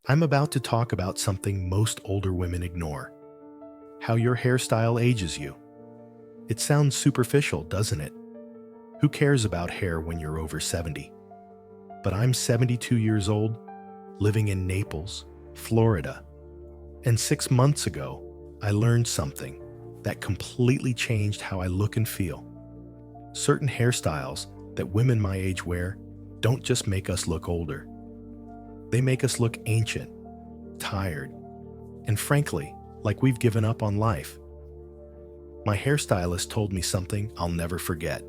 I'm about to talk about something most older women ignore: how your hairstyle ages you. It sounds superficial, doesn't it? Who cares about hair when you're over 70? But I'm 72 years old, living in Naples, Florida. And 6 months ago, I learned something that completely changed how I look and feel. Certain hairstyles that women my age wear don't just make us look older. They make us look ancient, tired, and frankly, like we've given up on life. My hairstylist told me something I'll never forget.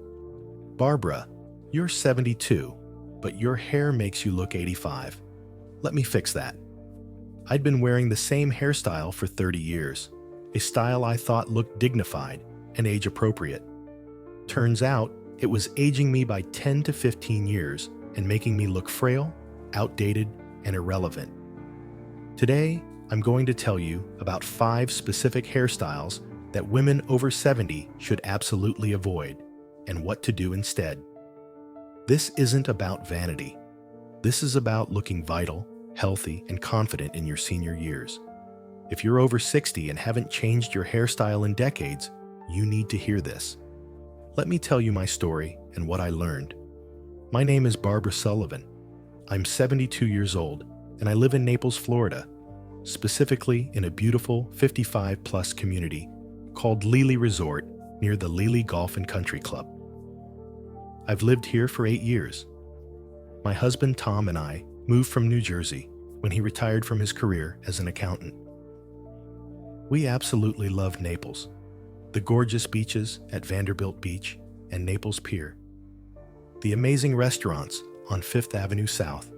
"Barbara, you're 72, but your hair makes you look 85. Let me fix that." I'd been wearing the same hairstyle for 30 years, a style I thought looked dignified and age-appropriate. Turns out, it was aging me by 10 to 15 years and making me look frail, outdated, and irrelevant. Today, I'm going to tell you about 5 specific hairstyles that women over 70 should absolutely avoid, and what to do instead. This isn't about vanity. This is about looking vital, healthy, and confident in your senior years. If you're over 60 and haven't changed your hairstyle in decades, you need to hear this. Let me tell you my story and what I learned. My name is Barbara Sullivan. I'm 72 years old, and I live in Naples, Florida, specifically in a beautiful 55-plus community called Lely Resort near the Lely Golf and Country Club. I've lived here for 8 years. My husband Tom and I moved from New Jersey when he retired from his career as an accountant. We absolutely love Naples, the gorgeous beaches at Vanderbilt Beach and Naples Pier, the amazing restaurants on Fifth Avenue South,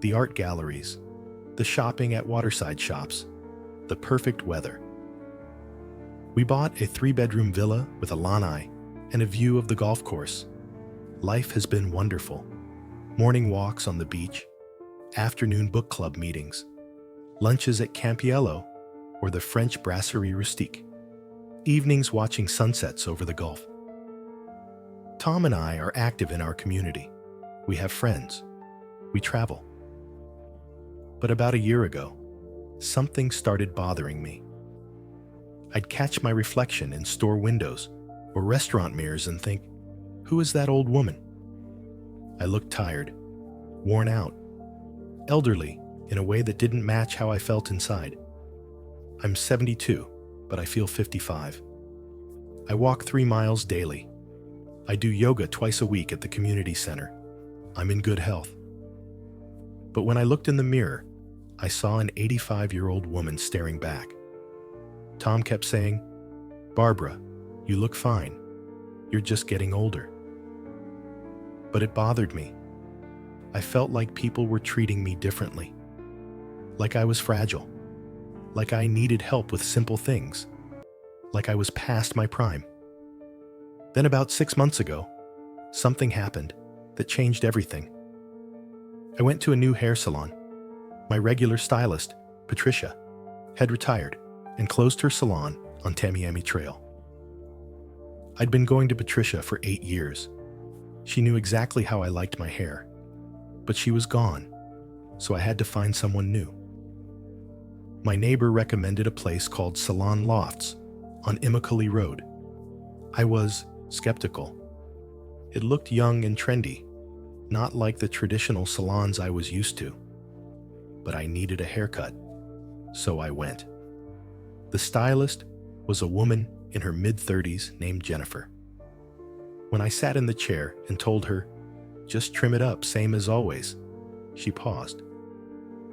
the art galleries, the shopping at waterside shops, the perfect weather. We bought a 3-bedroom villa with a lanai and a view of the golf course. Life has been wonderful. Morning walks on the beach, afternoon book club meetings, lunches at Campiello or the French Brasserie Rustique, evenings watching sunsets over the Gulf. Tom and I are active in our community. We have friends. We travel. But about a year ago, something started bothering me. I'd catch my reflection in store windows or restaurant mirrors and think, who is that old woman? I looked tired, worn out, elderly in a way that didn't match how I felt inside. I'm 72, but I feel 55. I walk 3 miles daily. I do yoga twice a week at the community center. I'm in good health. But when I looked in the mirror, I saw an 85-year-old woman staring back. Tom kept saying, "Barbara, you look fine. You're just getting older." But it bothered me. I felt like people were treating me differently. Like I was fragile. Like I needed help with simple things. Like I was past my prime. Then about 6 months ago, something happened that changed everything. I went to a new hair salon. My regular stylist, Patricia, had retired and closed her salon on Tamiami Trail. I'd been going to Patricia for 8 years. She knew exactly how I liked my hair, but she was gone, so I had to find someone new. My neighbor recommended a place called Salon Lofts on Immokalee Road. I was skeptical. It looked young and trendy, not like the traditional salons I was used to. But I needed a haircut, so I went. The stylist was a woman in her mid-30s named Jennifer. When I sat in the chair and told her, "Just trim it up, same as always," she paused.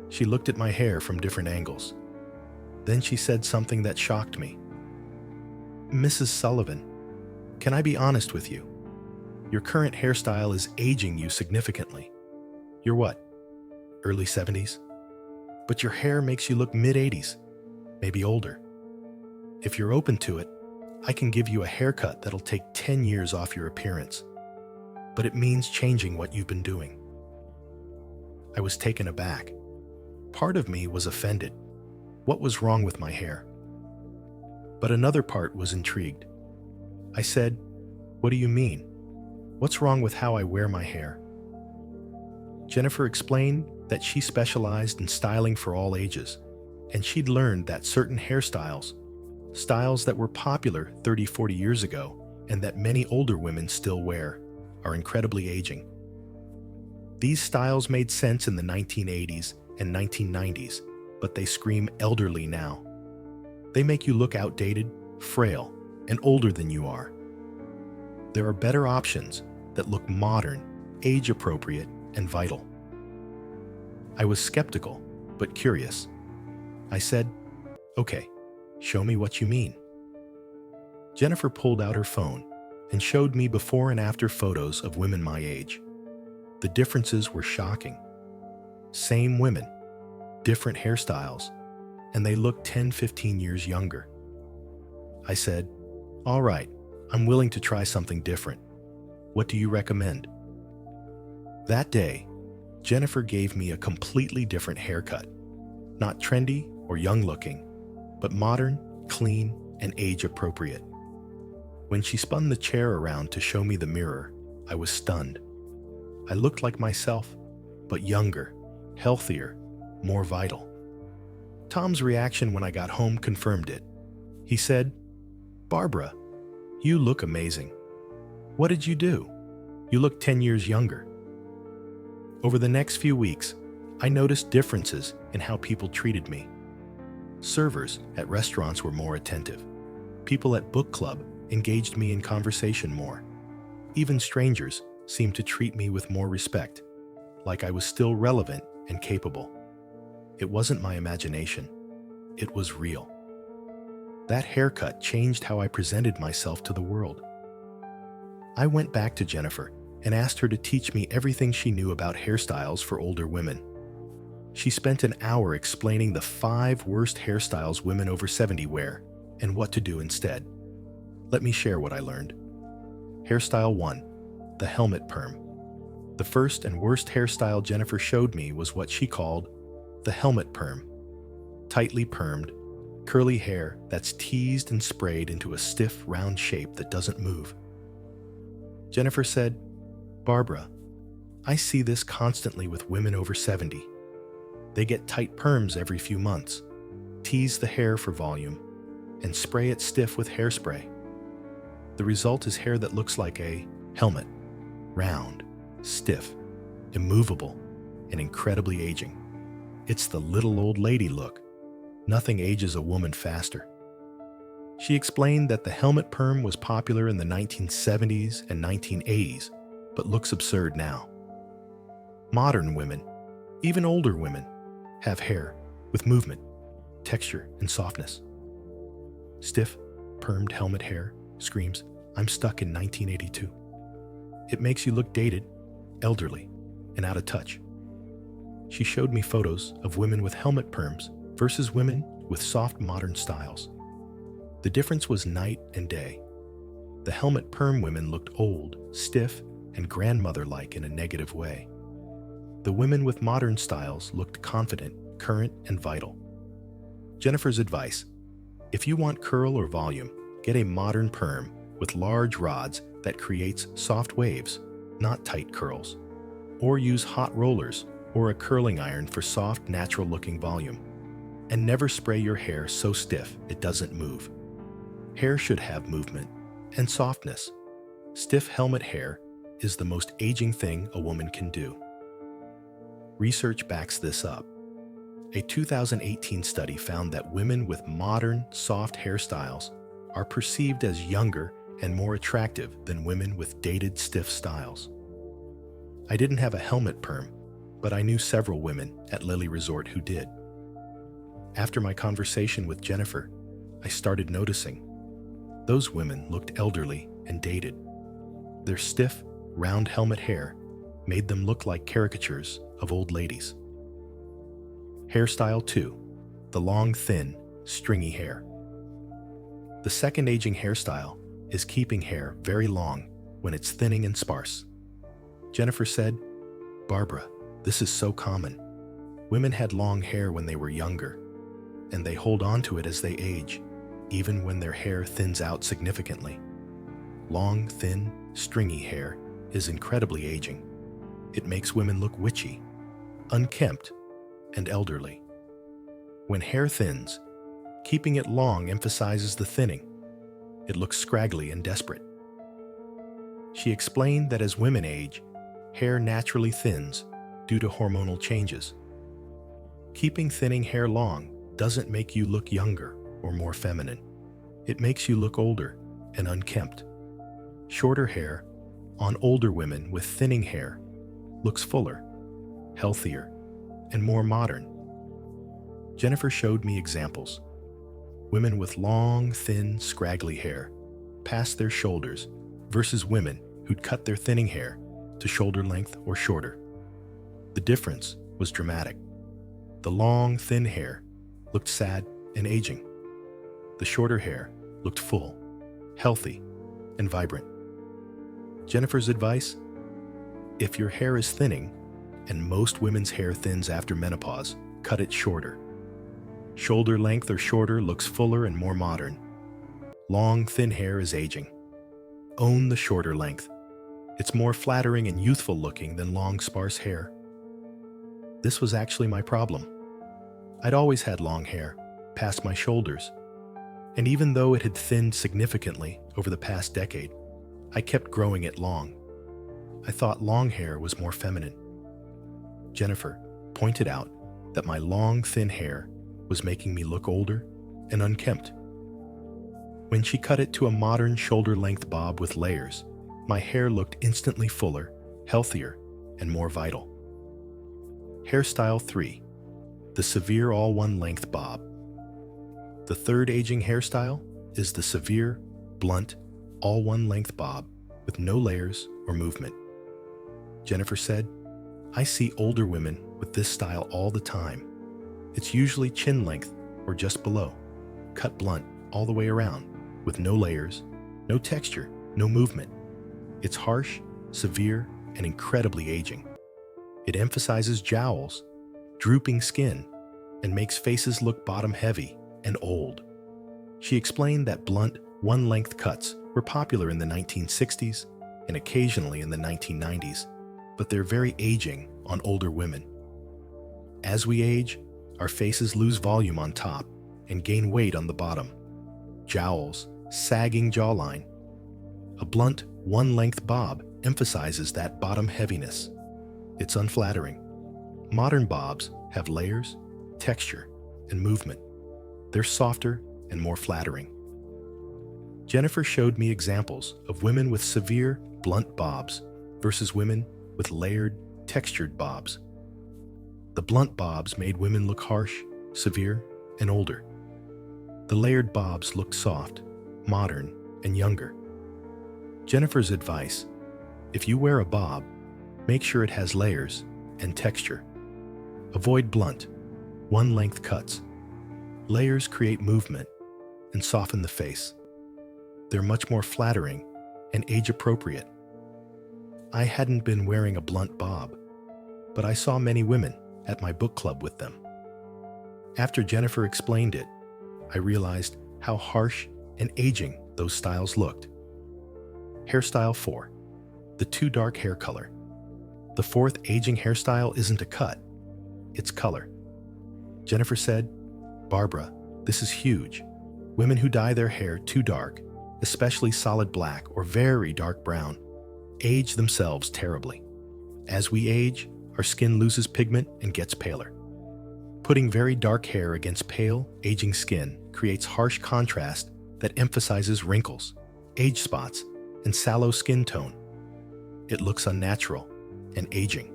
She looked at my hair from different angles. Then she said something that shocked me. "Mrs. Sullivan, can I be honest with you? Your current hairstyle is aging you significantly. You're what, early 70s? But your hair makes you look mid-80s, maybe older. If you're open to it, I can give you a haircut that'll take 10 years off your appearance. But it means changing what you've been doing." I was taken aback. Part of me was offended. What was wrong with my hair? But another part was intrigued. I said, "What do you mean? What's wrong with how I wear my hair?" Jennifer explained that she specialized in styling for all ages, and she'd learned that certain hairstyles, styles that were popular 30, 40 years ago and that many older women still wear, are incredibly aging. These styles made sense in the 1980s and 1990s, but they scream elderly now. They make you look outdated, frail, and older than you are. There are better options that look modern, age-appropriate, and vital. I was skeptical, but curious. I said, "Okay, show me what you mean." Jennifer pulled out her phone and showed me before and after photos of women my age. The differences were shocking. Same women, different hairstyles, and they looked 10, 15 years younger. I said, "All right, I'm willing to try something different. What do you recommend?" That day, Jennifer gave me a completely different haircut. Not trendy or young-looking, but modern, clean, and age-appropriate. When she spun the chair around to show me the mirror, I was stunned. I looked like myself, but younger, healthier, more vital. Tom's reaction when I got home confirmed it. He said, "Barbara, you look amazing. What did you do? You look 10 years younger." Over the next few weeks, I noticed differences in how people treated me. Servers at restaurants were more attentive. People at book club engaged me in conversation more. Even strangers seemed to treat me with more respect, like I was still relevant and capable. It wasn't my imagination. It was real. That haircut changed how I presented myself to the world. I went back to Jennifer and asked her to teach me everything she knew about hairstyles for older women. She spent an hour explaining the 5 worst hairstyles women over 70 wear and what to do instead. Let me share what I learned. Hairstyle 1, the helmet perm. The first and worst hairstyle Jennifer showed me was what she called the helmet perm. Tightly permed, curly hair that's teased and sprayed into a stiff, round shape that doesn't move. Jennifer said, "Barbara, I see this constantly with women over 70. They get tight perms every few months, tease the hair for volume, and spray it stiff with hairspray. The result is hair that looks like a helmet, round, stiff, immovable, and incredibly aging. It's the little old lady look. Nothing ages a woman faster." She explained that the helmet perm was popular in the 1970s and 1980s, but looks absurd now. Modern women, even older women, have hair with movement, texture, and softness. Stiff, permed helmet hair screams, "I'm stuck in 1982. It makes you look dated, elderly, and out of touch. She showed me photos of women with helmet perms versus women with soft modern styles. The difference was night and day. The helmet perm women looked old, stiff, and grandmother-like in a negative way. The women with modern styles looked confident, current, and vital. Jennifer's advice: if you want curl or volume, get a modern perm with large rods that creates soft waves, not tight curls. Or use hot rollers or a curling iron for soft, natural-looking volume. And never spray your hair so stiff it doesn't move. Hair should have movement and softness. Stiff helmet hair is the most aging thing a woman can do. Research backs this up. A 2018 study found that women with modern, soft hairstyles are perceived as younger and more attractive than women with dated, stiff styles. I didn't have a helmet perm, but I knew several women at Lily Resort who did. After my conversation with Jennifer, I started noticing. Those women looked elderly and dated. Their stiff, round helmet hair made them look like caricatures of old ladies. Hairstyle 2, the long, thin, stringy hair. The second aging hairstyle is keeping hair very long when it's thinning and sparse. Jennifer said, "Barbara, this is so common. Women had long hair when they were younger, and they hold on to it as they age, even when their hair thins out significantly. Long, thin, stringy hair is incredibly aging. It makes women look witchy. unkempt, and elderly. When hair thins, keeping it long emphasizes the thinning. It looks scraggly and desperate. She explained that as women age, hair naturally thins due to hormonal changes. Keeping thinning hair long doesn't make you look younger or more feminine. It makes you look older and unkempt. Shorter hair on older women with thinning hair looks fuller, healthier, and more modern. Jennifer showed me examples. Women with long, thin, scraggly hair past their shoulders versus women who'd cut their thinning hair to shoulder length or shorter. The difference was dramatic. The long, thin hair looked sad and aging. The shorter hair looked full, healthy, and vibrant. Jennifer's advice: if your hair is thinning, and most women's hair thins after menopause, cut it shorter. Shoulder length or shorter looks fuller and more modern. Long, thin hair is aging. Own the shorter length. It's more flattering and youthful looking than long, sparse hair. This was actually my problem. I'd always had long hair, past my shoulders. And even though it had thinned significantly over the past decade, I kept growing it long. I thought long hair was more feminine. Jennifer pointed out that my long, thin hair was making me look older and unkempt. When she cut it to a modern shoulder-length bob with layers, my hair looked instantly fuller, healthier, and more vital. Hairstyle 3. The severe all-one-length bob. The third aging hairstyle is the severe, blunt, all-one-length bob with no layers or movement. Jennifer said, "I see older women with this style all the time. It's usually chin length or just below, cut blunt all the way around, with no layers, no texture, no movement. It's harsh, severe, and incredibly aging. It emphasizes jowls, drooping skin, and makes faces look bottom-heavy and old." She explained that blunt, one-length cuts were popular in the 1960s and occasionally in the 1990s, but they're very aging on older women. As we age, our faces lose volume on top and gain weight on the bottom. Jowls, sagging jawline. A blunt, one-length bob emphasizes that bottom heaviness. It's unflattering. Modern bobs have layers, texture, and movement. They're softer and more flattering. Jennifer showed me examples of women with severe, blunt bobs versus women with layered, textured bobs. The blunt bobs made women look harsh, severe, and older. The layered bobs looked soft, modern, and younger. Jennifer's advice: if you wear a bob, make sure it has layers and texture. Avoid blunt, one-length cuts. Layers create movement and soften the face. They're much more flattering and age-appropriate. I hadn't been wearing a blunt bob, but I saw many women at my book club with them. After Jennifer explained it, I realized how harsh and aging those styles looked. Hairstyle 4. The too dark hair color. The fourth aging hairstyle isn't a cut, it's color. Jennifer said, "Barbara, this is huge. Women who dye their hair too dark, especially solid black or very dark brown, age themselves terribly. As we age, our skin loses pigment and gets paler. Putting very dark hair against pale, aging skin creates harsh contrast that emphasizes wrinkles, age spots, and sallow skin tone. It looks unnatural and aging."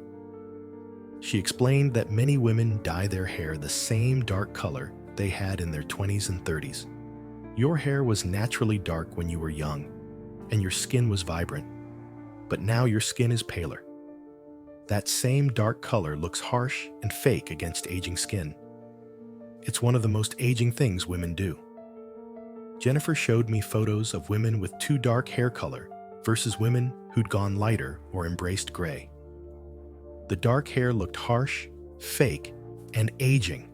She explained that many women dye their hair the same dark color they had in their 20s and 30s. Your hair was naturally dark when you were young, and your skin was vibrant, but now your skin is paler. That same dark color looks harsh and fake against aging skin. It's one of the most aging things women do. Jennifer showed me photos of women with too dark hair color versus women who'd gone lighter or embraced gray. The dark hair looked harsh, fake, and aging.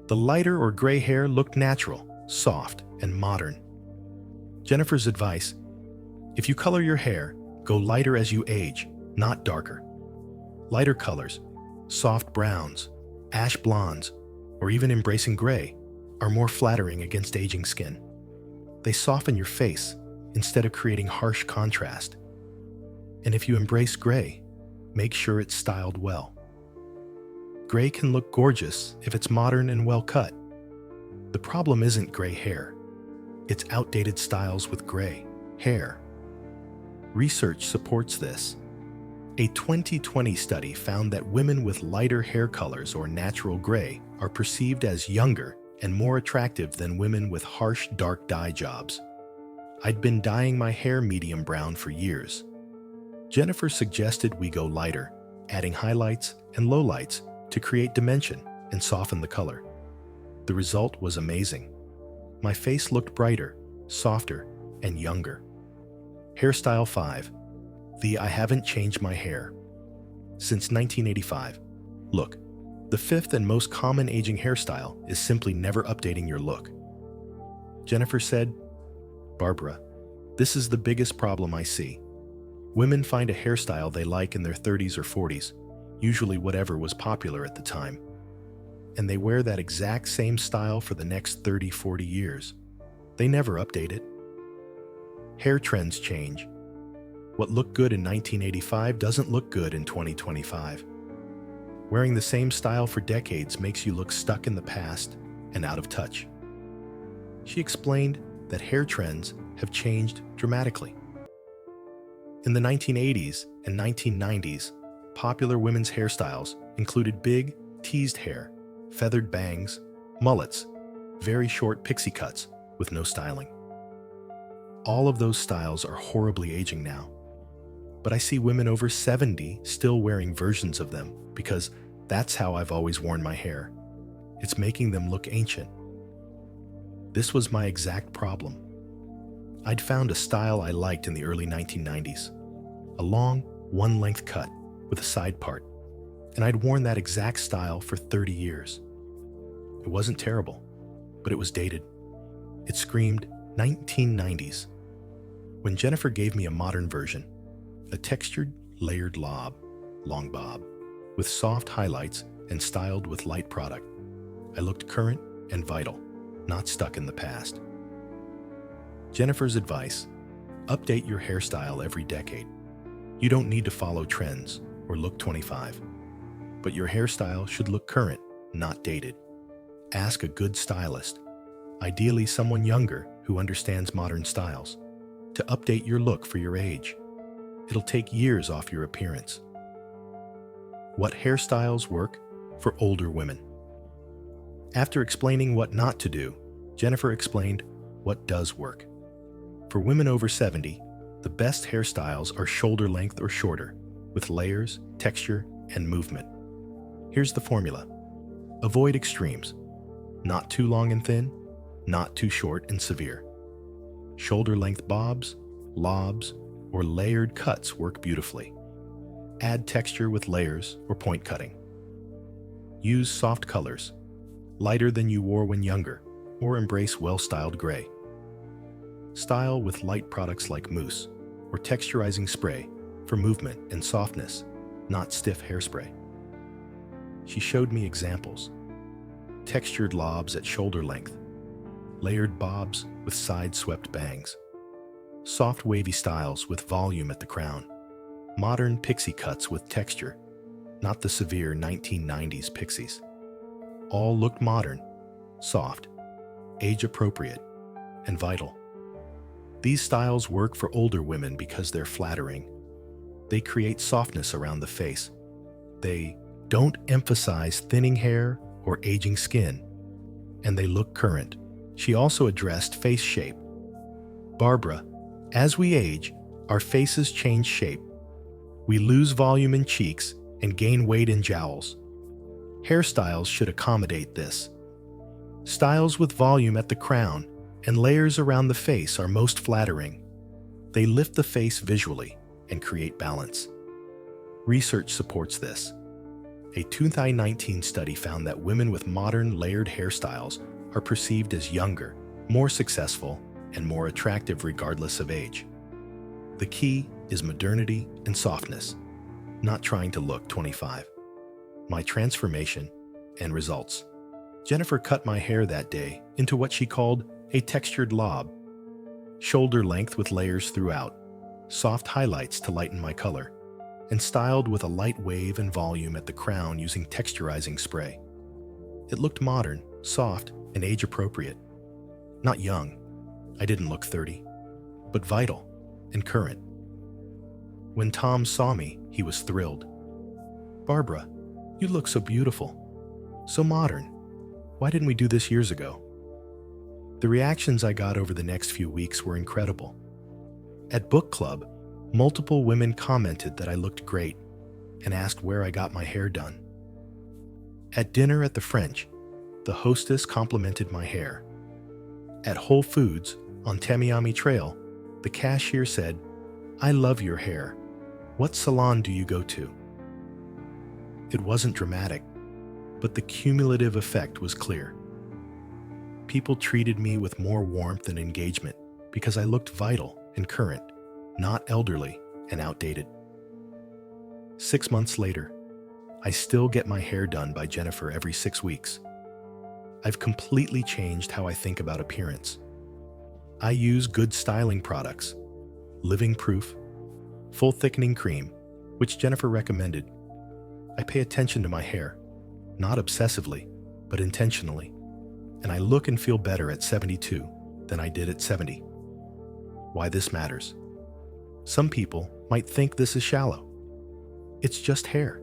The lighter or gray hair looked natural, soft, and modern. Jennifer's advice: if you color your hair, go lighter as you age, not darker. Lighter colors, soft browns, ash blondes, or even embracing gray are more flattering against aging skin. They soften your face instead of creating harsh contrast. And if you embrace gray, make sure it's styled well. Gray can look gorgeous if it's modern and well cut. The problem isn't gray hair. It's outdated styles with gray hair. Research supports this. A 2020 study found that women with lighter hair colors or natural gray are perceived as younger and more attractive than women with harsh dark dye jobs. I'd been dyeing my hair medium brown for years. Jennifer suggested we go lighter, adding highlights and lowlights to create dimension and soften the color. The result was amazing. My face looked brighter, softer, and younger. Hairstyle 5. The I haven't changed my hair since 1985. Look, the fifth and most common aging hairstyle is simply never updating your look. Jennifer said, "Barbara, this is the biggest problem I see. Women find a hairstyle they like in their 30s or 40s, usually whatever was popular at the time, and they wear that exact same style for the next 30, 40 years. They never update it. Hair trends change. What looked good in 1985 doesn't look good in 2025. Wearing the same style for decades makes you look stuck in the past and out of touch." She explained that hair trends have changed dramatically. In the 1980s and 1990s, popular women's hairstyles included big, teased hair, feathered bangs, mullets, very short pixie cuts with no styling. All of those styles are horribly aging now. But I see women over 70 still wearing versions of them because that's how I've always worn my hair. It's making them look ancient. This was my exact problem. I'd found a style I liked in the early 1990s, a long, one-length cut with a side part, and I'd worn that exact style for 30 years. It wasn't terrible, but it was dated. It screamed 1990s. When Jennifer gave me a modern version, a textured, layered long bob, with soft highlights and styled with light product, I looked current and vital, not stuck in the past. Jennifer's advice: update your hairstyle every decade. You don't need to follow trends or look 25, but your hairstyle should look current, not dated. Ask a good stylist, ideally someone younger who understands modern styles, to update your look for your age. It'll take years off your appearance. What hairstyles work for older women? After explaining what not to do, Jennifer explained what does work. For women over 70, the best hairstyles are shoulder length or shorter, with layers, texture, and movement. Here's the formula. Avoid extremes. Not too long and thin, not too short and severe. Shoulder length bobs, lobs, or layered cuts work beautifully. Add texture with layers or point cutting. Use soft colors, lighter than you wore when younger, or embrace well-styled gray. Style with light products like mousse or texturizing spray for movement and softness, not stiff hairspray. She showed me examples. Textured lobs at shoulder length, layered bobs with side-swept bangs, soft wavy styles with volume at the crown, modern pixie cuts with texture, not the severe 1990s pixies. All looked modern, soft, age-appropriate, and vital. These styles work for older women because they're flattering. They create softness around the face. They don't emphasize thinning hair or aging skin, and they look current. She also addressed face shape. Barbara, as we age, our faces change shape. We lose volume in cheeks and gain weight in jowls. Hairstyles should accommodate this. Styles with volume at the crown and layers around the face are most flattering. They lift the face visually and create balance. Research supports this. A 2019 study found that women with modern layered hairstyles are perceived as younger, more successful, and more attractive regardless of age. The key is modernity and softness, not trying to look 25. my transformation, and results. Jennifer cut my hair that day into what she called a textured lob, shoulder length with layers throughout, soft highlights to lighten my color, and styled with a light wave and volume at the crown using texturizing spray. It looked modern, soft, and age-appropriate. Not young. I didn't look 30, but vital and current. When Tom saw me, he was thrilled. "Barbara, you look so beautiful, so modern. Why didn't we do this years ago?" The reactions I got over the next few weeks were incredible. At book club, multiple women commented that I looked great and asked where I got my hair done. At dinner at the French, the hostess complimented my hair. At Whole Foods on Tamiami Trail, the cashier said, "I love your hair. What salon do you go to?" It wasn't dramatic, but the cumulative effect was clear. People treated me with more warmth and engagement because I looked vital and current, not elderly and outdated. 6 months later, I still get my hair done by Jennifer every 6 weeks. I've completely changed how I think about appearance. I use good styling products, Living Proof, Full Thickening Cream, which Jennifer recommended. I pay attention to my hair, not obsessively, but intentionally, and I look and feel better at 72 than I did at 70. Why this matters. Some people might think this is shallow. It's just hair.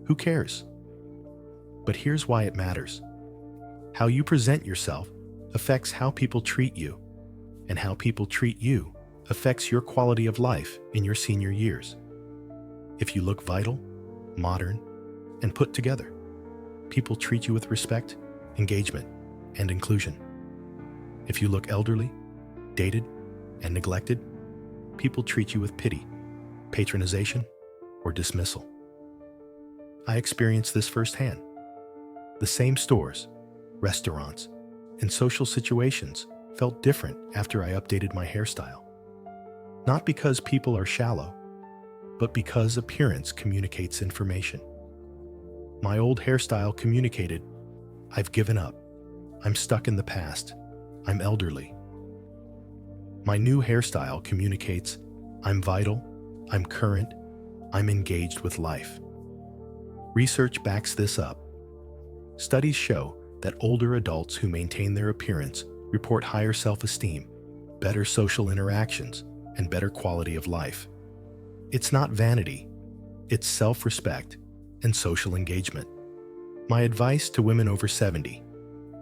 Who cares? But here's why it matters. How you present yourself affects how people treat you, and how people treat you affects your quality of life in your senior years. If you look vital, modern, and put together, people treat you with respect, engagement, and inclusion. If you look elderly, dated, and neglected, people treat you with pity, patronization, or dismissal. I experienced this firsthand. The same stores, restaurants, and social situations felt different after I updated my hairstyle. Not because people are shallow, but because appearance communicates information. My old hairstyle communicated, "I've given up. I'm stuck in the past. I'm elderly." My new hairstyle communicates, "I'm vital. I'm current. I'm engaged with life." Research backs this up. Studies show that older adults who maintain their appearance report higher self-esteem, better social interactions, and better quality of life. It's not vanity, it's self-respect and social engagement. My advice to women over 70: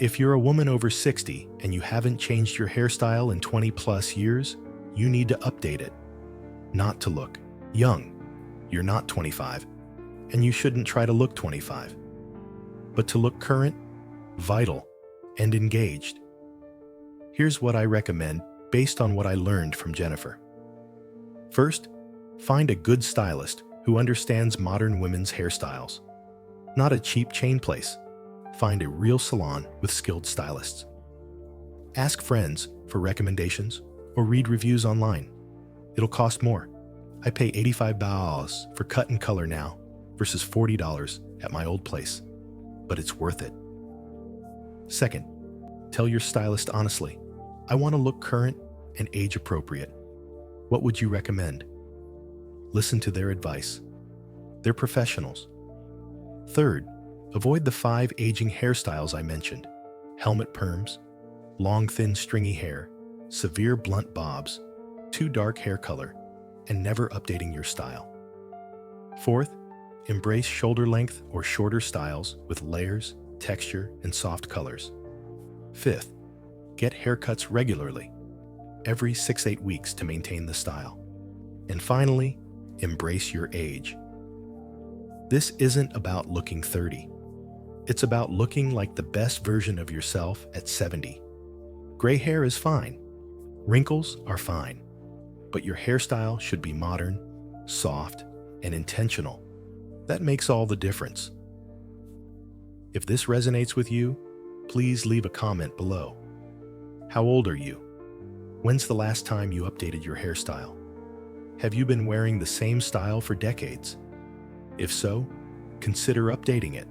if you're a woman over 60 and you haven't changed your hairstyle in 20 plus years, you need to update it. Not to look young. You're not 25, and you shouldn't try to look 25, but to look current, vital, and engaged. Here's what I recommend based on what I learned from Jennifer. First, find a good stylist who understands modern women's hairstyles. Not a cheap chain place. Find a real salon with skilled stylists. Ask friends for recommendations or read reviews online. It'll cost more. I pay $85 for cut and color now versus $40 at my old place, but it's worth it. Second, tell your stylist honestly, "I want to look current and age appropriate. What would you recommend?" Listen to their advice. They're professionals. Third, avoid the 5 aging hairstyles I mentioned: helmet perms, long thin stringy hair, severe blunt bobs, too dark hair color, and never updating your style. Fourth, embrace shoulder length or shorter styles with layers, texture, and soft colors. Fifth, get haircuts regularly, every 6-8 weeks to maintain the style. And finally, embrace your age. This isn't about looking 30. It's about looking like the best version of yourself at 70. Gray hair is fine. Wrinkles are fine. But your hairstyle should be modern, soft, and intentional. That makes all the difference. If this resonates with you, please leave a comment below. How old are you? When's the last time you updated your hairstyle? Have you been wearing the same style for decades? If so, consider updating it.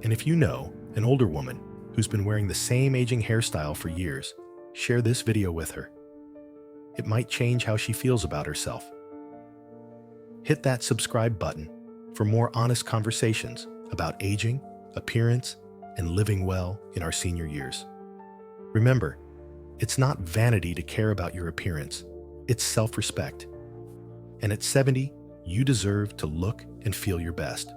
And if you know an older woman who's been wearing the same aging hairstyle for years, share this video with her. It might change how she feels about herself. Hit that subscribe button for more honest conversations about aging, appearance, and living well in our senior years. Remember, it's not vanity to care about your appearance, it's self-respect. And at 70, you deserve to look and feel your best.